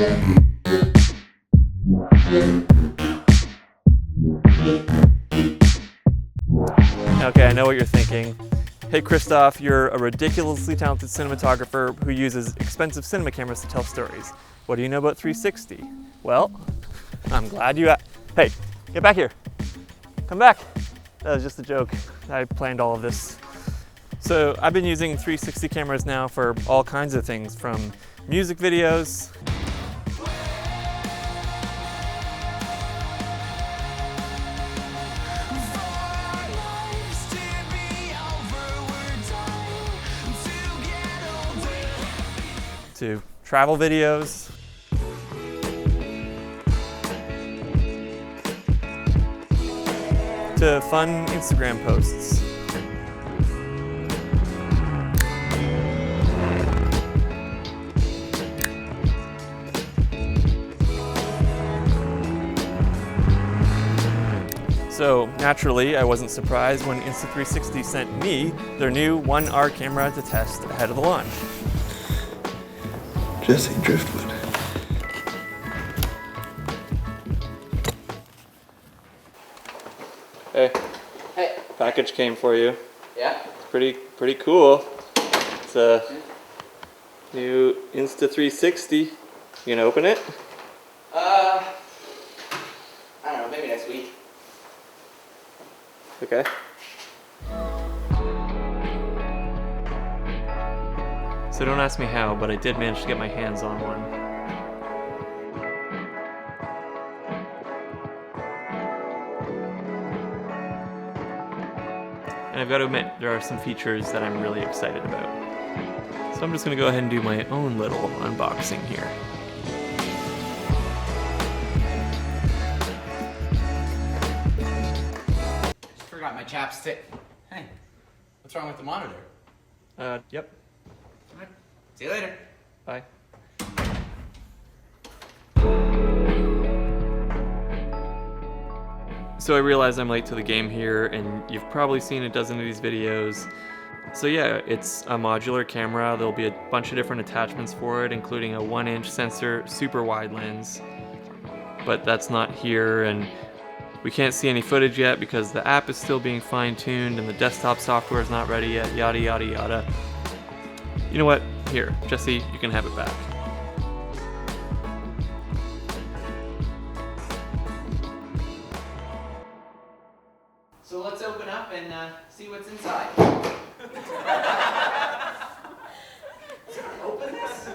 Okay, I know what you're thinking. Hey Christoph, you're a ridiculously talented cinematographer who uses expensive cinema cameras to tell stories. What do you know about 360? Well, I'm glad you Hey, get back here. Come back. That was just a joke. I planned all of this. So I've been using 360 cameras now for all kinds of things, from music videos, to travel videos, to fun Instagram posts. So naturally, I wasn't surprised when Insta360 sent me their new 1R camera to test ahead of the launch. Jesse Driftwood. Hey. Hey. Package came for you. Yeah? It's pretty cool. It's a new Insta360. You gonna open it? I don't know, maybe next week. Okay. So don't ask me how, but I did manage to get my hands on one. And I've got to admit, there are some features that I'm really excited about. So I'm just going to go ahead and do my own little unboxing here. Just forgot my chapstick. Hey, what's wrong with the monitor? Yep. Alright, see you later. Bye. So I realize I'm late to the game here, and you've probably seen a dozen of these videos. So yeah, it's a modular camera. There'll be a bunch of different attachments for it, including a 1-inch sensor, super wide lens. But that's not here, and we can't see any footage yet because the app is still being fine-tuned and the desktop software is not ready yet, yada yada yada. You know what? Here, Jesse, you can have it back. So let's open up and see what's inside. Open this?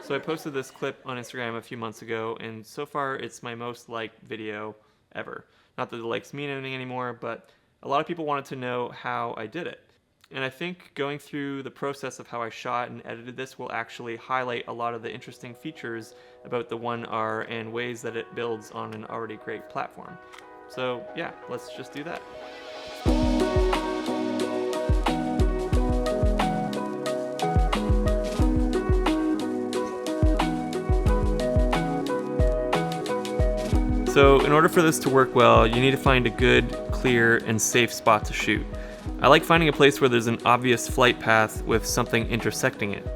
So I posted this clip on Instagram a few months ago, and so far it's my most liked video ever. Not that the likes mean anything anymore, but a lot of people wanted to know how I did it. And I think going through the process of how I shot and edited this will actually highlight a lot of the interesting features about the 1R and ways that it builds on an already great platform. So yeah, let's just do that. So in order for this to work well, you need to find a good, clear, and safe spot to shoot. I like finding a place where there's an obvious flight path with something intersecting it.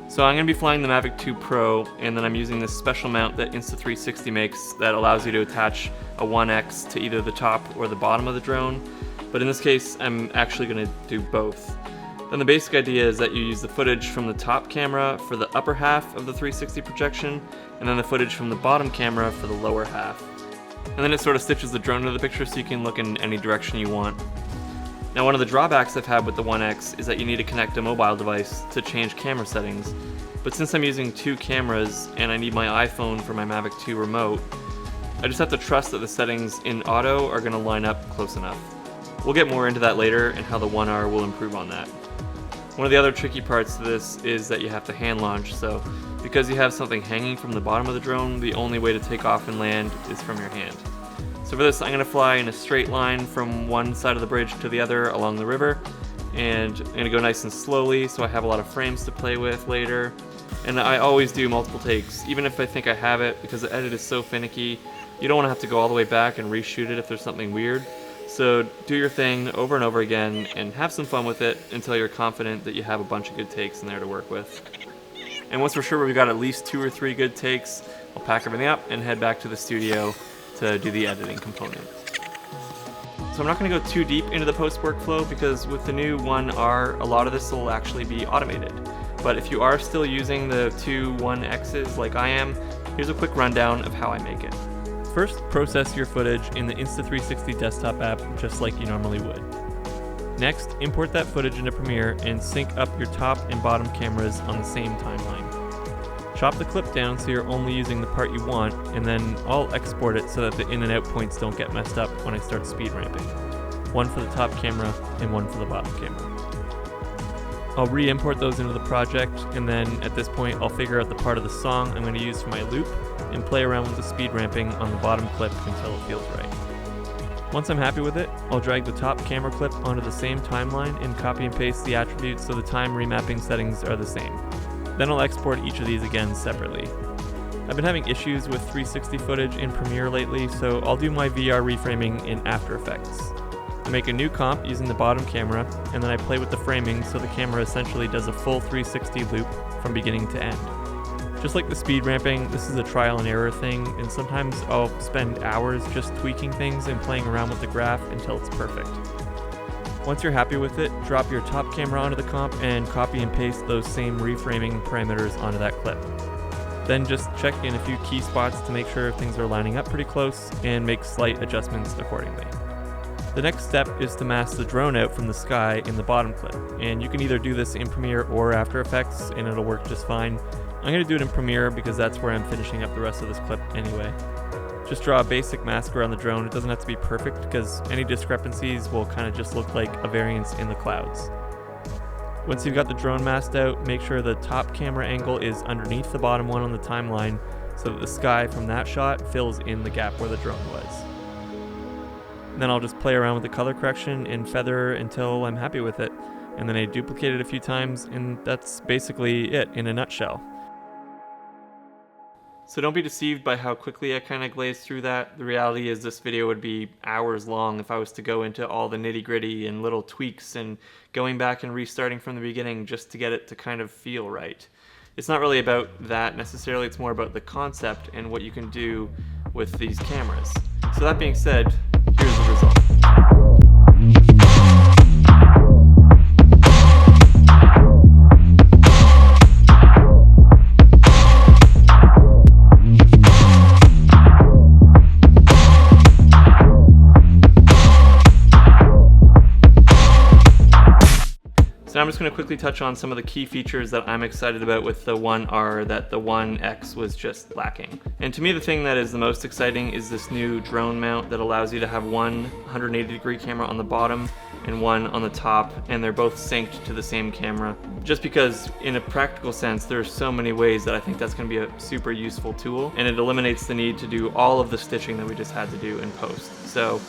So I'm going to be flying the Mavic 2 Pro, and then I'm using this special mount that Insta360 makes that allows you to attach a 1X to either the top or the bottom of the drone. But in this case, I'm actually going to do both. Then the basic idea is that you use the footage from the top camera for the upper half of the 360 projection, and then the footage from the bottom camera for the lower half. And then it sort of stitches the drone into the picture so you can look in any direction you want. Now, one of the drawbacks I've had with the 1X is that you need to connect a mobile device to change camera settings. But since I'm using two cameras and I need my iPhone for my Mavic 2 remote, I just have to trust that the settings in auto are going to line up close enough. We'll get more into that later and how the 1R will improve on that. One of the other tricky parts to this is that you have to hand launch, so because you have something hanging from the bottom of the drone, the only way to take off and land is from your hand. So for this, I'm going to fly in a straight line from one side of the bridge to the other along the river, and I'm going to go nice and slowly so I have a lot of frames to play with later. And I always do multiple takes, even if I think I have it, because the edit is so finicky. You don't want to have to go all the way back and reshoot it if there's something weird. So do your thing over and over again and have some fun with it until you're confident that you have a bunch of good takes in there to work with. And once we're sure we've got at least 2 or 3 good takes, I'll pack everything up and head back to the studio to do the editing component. So I'm not going to go too deep into the post workflow because with the new One R, a lot of this will actually be automated. But if you are still using the 2 1Xs like I am, here's a quick rundown of how I make it. First, process your footage in the Insta360 desktop app just like you normally would. Next, import that footage into Premiere and sync up your top and bottom cameras on the same timeline. Chop the clip down so you're only using the part you want, and then I'll export it so that the in and out points don't get messed up when I start speed ramping. One for the top camera and one for the bottom camera. I'll re-import those into the project, and then at this point I'll figure out the part of the song I'm going to use for my loop and play around with the speed ramping on the bottom clip until it feels right. Once I'm happy with it, I'll drag the top camera clip onto the same timeline and copy and paste the attributes so the time remapping settings are the same. Then I'll export each of these again separately. I've been having issues with 360 footage in Premiere lately, so I'll do my VR reframing in After Effects. I make a new comp using the bottom camera, and then I play with the framing so the camera essentially does a full 360 loop from beginning to end. Just like the speed ramping, this is a trial and error thing, and sometimes I'll spend hours just tweaking things and playing around with the graph until it's perfect. Once you're happy with it, drop your top camera onto the comp and copy and paste those same reframing parameters onto that clip. Then just check in a few key spots to make sure things are lining up pretty close and make slight adjustments accordingly. The next step is to mask the drone out from the sky in the bottom clip, and you can either do this in Premiere or After Effects and it'll work just fine. I'm going to do it in Premiere because that's where I'm finishing up the rest of this clip anyway. Just draw a basic mask around the drone. It doesn't have to be perfect because any discrepancies will kind of just look like a variance in the clouds. Once you've got the drone masked out, make sure the top camera angle is underneath the bottom one on the timeline so that the sky from that shot fills in the gap where the drone was. Then I'll just play around with the color correction and feather until I'm happy with it. And then I duplicate it a few times, and that's basically it in a nutshell. So don't be deceived by how quickly I kind of glazed through that. The reality is this video would be hours long if I was to go into all the nitty-gritty and little tweaks and going back and restarting from the beginning just to get it to kind of feel right. It's not really about that necessarily, it's more about the concept and what you can do with these cameras. So that being said, here's the result. So now I'm just going to quickly touch on some of the key features that I'm excited about with the One R that the One X was just lacking. And to me, the thing that is the most exciting is this new drone mount that allows you to have one 180-degree camera on the bottom and one on the top, and they're both synced to the same camera. Just because in a practical sense, there are so many ways that I think that's going to be a super useful tool, and it eliminates the need to do all of the stitching that we just had to do in post. So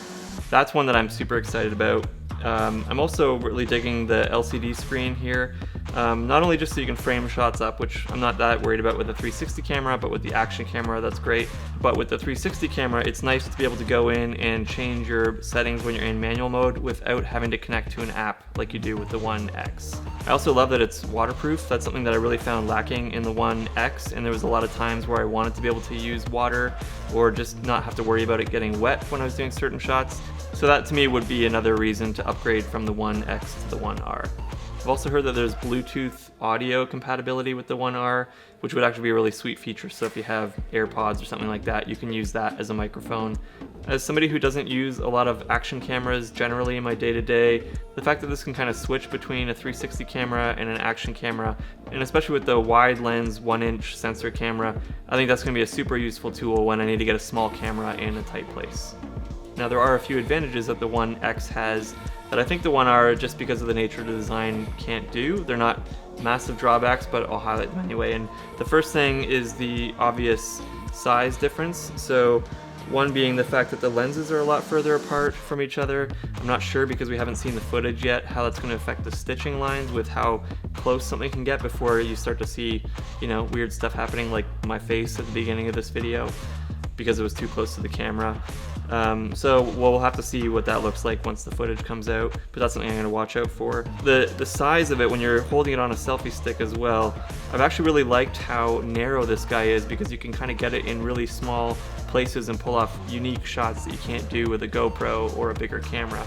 that's one that I'm super excited about. I'm also really digging the LCD screen here, not only just so you can frame shots up, which I'm not that worried about with the 360 camera, but with the action camera, that's great. But with the 360 camera, it's nice to be able to go in and change your settings when you're in manual mode without having to connect to an app like you do with the One X. I also love that it's waterproof. That's something that I really found lacking in the One X, and there was a lot of times where I wanted to be able to use water or just not have to worry about it getting wet when I was doing certain shots. So that to me would be another reason to upgrade from the One X to the One R. I've also heard that there's Bluetooth audio compatibility with the One R, which would actually be a really sweet feature. So if you have AirPods or something like that, you can use that as a microphone. As somebody who doesn't use a lot of action cameras generally in my day-to-day, the fact that this can kind of switch between a 360 camera and an action camera, and especially with the wide lens 1-inch sensor camera, I think that's going to be a super useful tool when I need to get a small camera in a tight place. Now there are a few advantages that the One X has that I think the One R, just because of the nature of the design, can't do. They're not massive drawbacks, but I'll highlight them anyway. And the first thing is the obvious size difference. So one being the fact that the lenses are a lot further apart from each other. I'm not sure, because we haven't seen the footage yet, how that's going to affect the stitching lines with how close something can get before you start to see, you know, weird stuff happening like my face at the beginning of this video because it was too close to the camera. So we'll have to see what that looks like once the footage comes out, but that's something I'm going to watch out for. The size of it when you're holding it on a selfie stick as well, I've actually really liked how narrow this guy is, because you can kind of get it in really small places and pull off unique shots that you can't do with a GoPro or a bigger camera.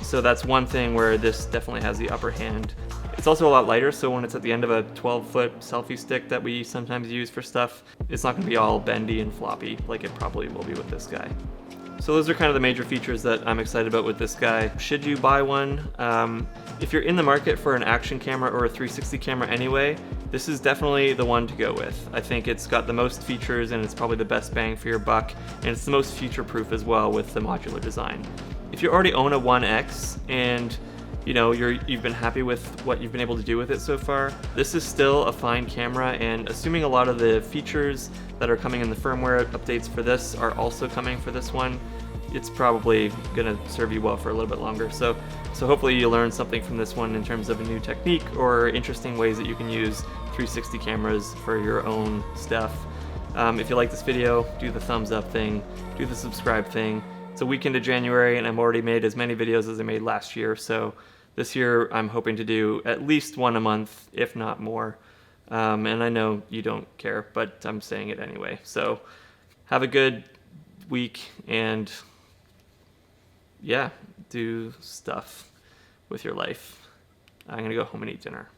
So that's one thing where this definitely has the upper hand. It's also a lot lighter, so when it's at the end of a 12-foot selfie stick that we sometimes use for stuff, it's not going to be all bendy and floppy like it probably will be with this guy. So those are kind of the major features that I'm excited about with this guy. Should you buy one? If you're in the market for an action camera or a 360 camera anyway, this is definitely the one to go with. I think it's got the most features and it's probably the best bang for your buck, and it's the most future-proof as well with the modular design. If you already own a 1X and you've been happy with what you've been able to do with it so far, this is still a fine camera, and assuming a lot of the features that are coming in the firmware updates for this are also coming for this one, it's probably gonna serve you well for a little bit longer. So hopefully you learn something from this one in terms of a new technique or interesting ways that you can use 360 cameras for your own stuff. If you like this video, do the thumbs up thing, do the subscribe thing. It's a week into January and I've already made as many videos as I made last year, so this year I'm hoping to do at least one a month, if not more. And I know you don't care, but I'm saying it anyway. So have a good week, and yeah, do stuff with your life. I'm gonna go home and eat dinner.